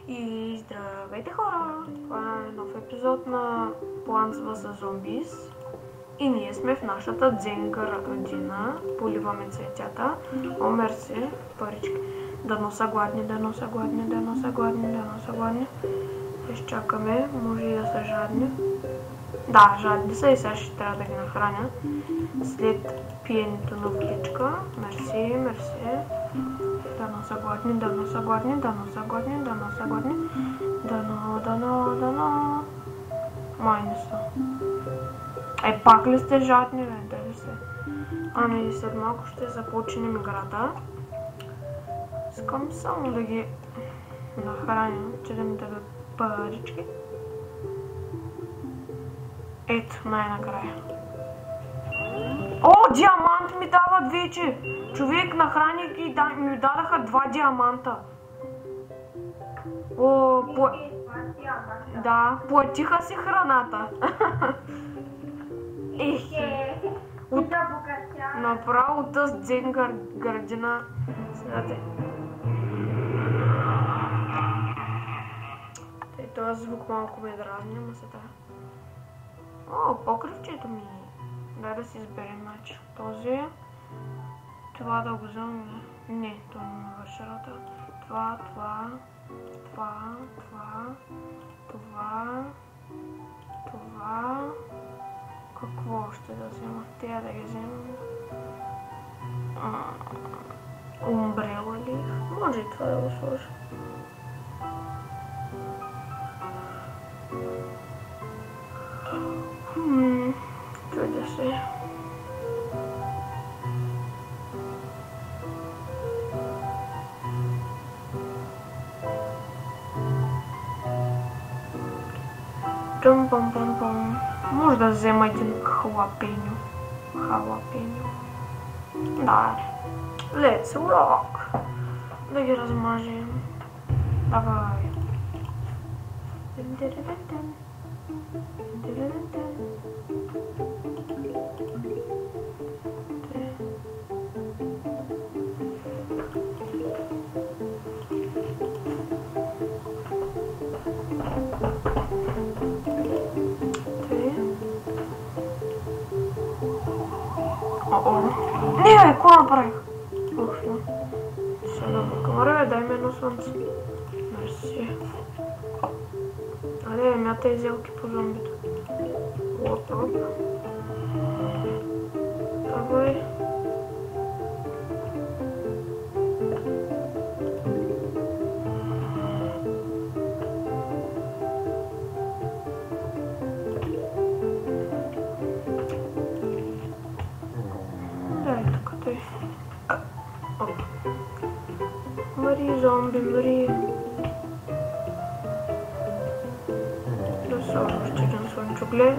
И здравейте хора! Това е нов епизод на Plants vs Zombies. И ние сме в нашата дзенка градина. Поливаме цветята. О, мерси, парички. Дано са гладни, дано са гладни, дано са гладни, дано са гладни. Изчакаме, може и да са жадни. Да, жадни са и сега ще трябва да ги нахраня. След пиенето на водичка. Мерси, мерси. Дано са гладни, дано са гладни, дано са гладни, дано са гладни. Дано. Май не са. Пак ли сте жадни, бе? Дали се? Ами след малко ще започнем играта. Искам само да ги нахраня, че да ми дадат парички. Ето, най-накрая. О, диамант ми дават вече! Човек, нахраних и ми дадаха 2 диаманта. О, да, платиха си храната. Направо от тази дзен градина. Следате. Този звук малко ме дразни, ама се тая. О, покривчето ми. Дай да си изберем начин. Този. Това да го вземем. Не, то не ми върши работа. Това. Какво ще да взема? Тя да ги вземем. Умбрела ли? Може и това да го сложа. Чудя се. Пам. Може да взема един халапеньо. Да. Let's rock. Да ги размажем. Давай. Не, какво направих? Сега камара, дай ми едно слънце. Мерси. Але, мятай зелки по зомбито. Оп. Давай. Мъри, зомби, мъри. Да са още един слънчоглед.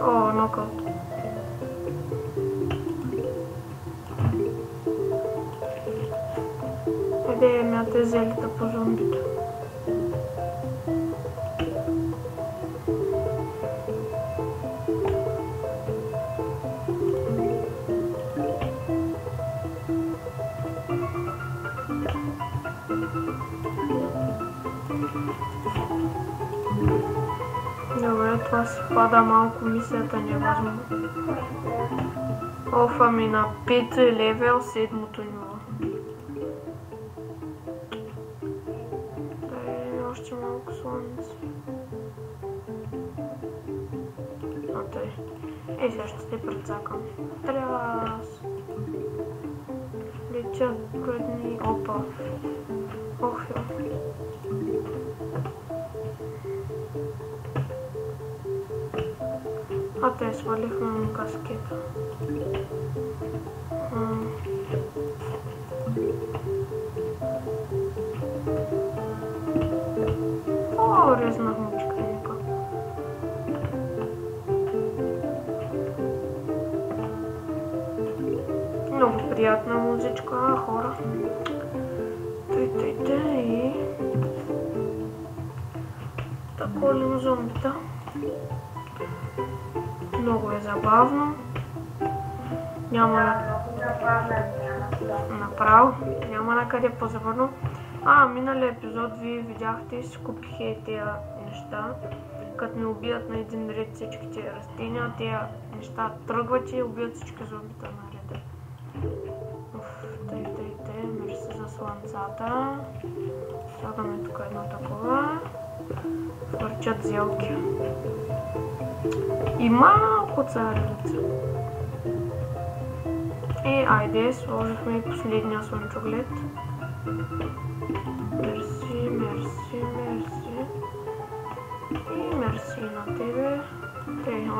О, нокаут. Къде мяте зелите по зомбито? Добре, това си пада малко, мисията невъзможно. Оф, ами на 5 левел, 7-то ниво. Дай още малко слънце. Тъй. Сега ще те прецакам. Тряс. Летят градни. Опа. Ох, те свалихме му каскета. О, резнах му чеканика. Много приятна музичка, хора. И... Колим зомбита. Много е забавно. Няма направо. Няма на къде по-забърно. Миналия епизод вие видяхте и си купих тези неща. Като ми убият на един ред всичките растения, тези неща тръгват и убият всички зомбита на реда. Тъй, мерси за слънцата. Слагаме тук едно такова. Хвърчат зелки. И малко царевица. И айде, сложихме и последния слънчоглед. Мерси. И мерси на тебе.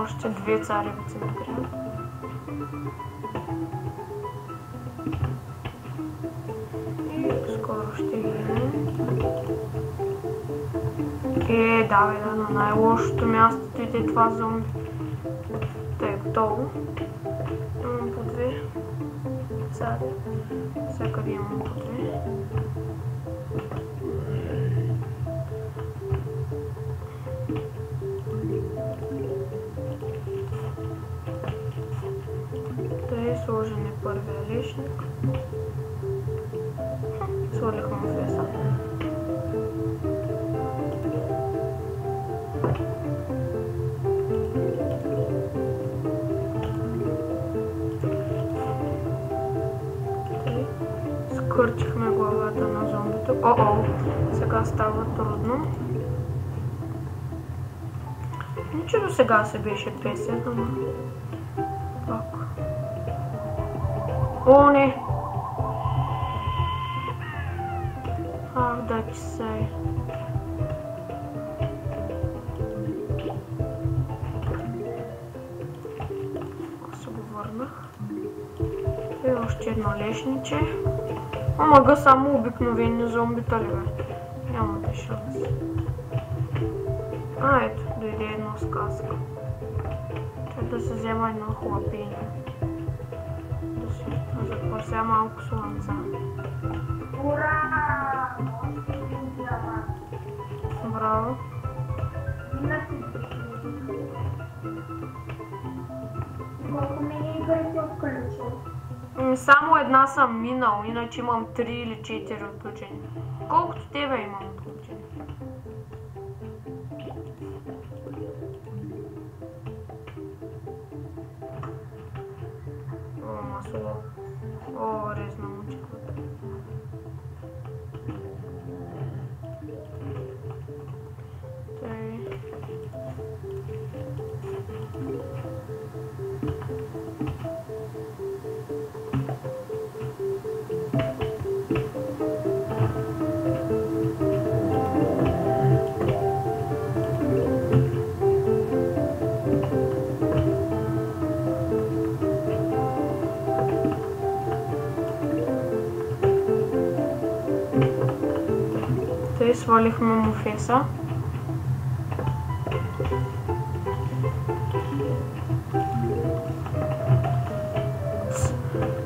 Още 2 царевици ми трябва. И скоро ще видим. Давай на най-лошото място иде това зомби. Тъй готово. Имам по 2 цари. Всякъде имам по 2. Сложен е първия лишник. Свалихме му феса. Скърчихме главата на зомбито. Сега става трудно. Ниче до сега се беше песен, ама пак. Не! Да ти сей. Аз се го върнах. И още едно лешниче. Ама само обикновени зомбита ли бе? Нямате шанс. Ето, дойде едно сказка. Трябва да се взема едно хлапение. Запася малко слънца. Ура! Браво. Колко мини-игри си отключил? Само една съм минал, иначе имам 3 или 4 отключени. Колкото тебе имам отключени. Масло. Резна мучката. Свалихме му феса.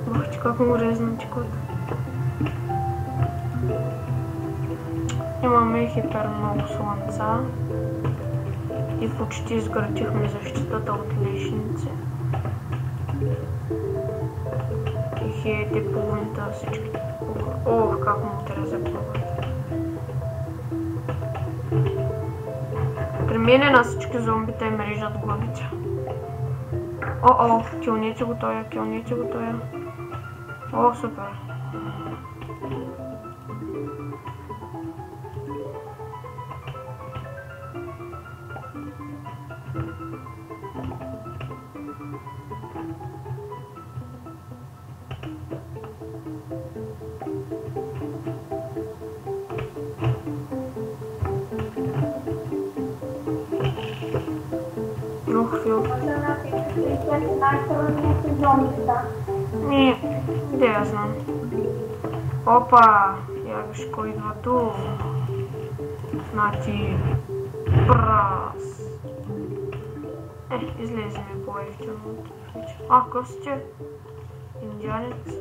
Бахте как му резна чекот. Имаме хипер много слънца. И почти изградихме защитата от лешници. И хейте половината всички. Как му трезе главата. При мене на всички зомбите им режат главите. Килнете го тоя. Супер. Де я знам. Опа! Виж кой идва тук. Значи... Прас! Излезе ми по-ефтино от вече. Какъв сте? Индианец.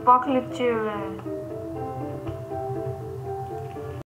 Пак ли ти, бе?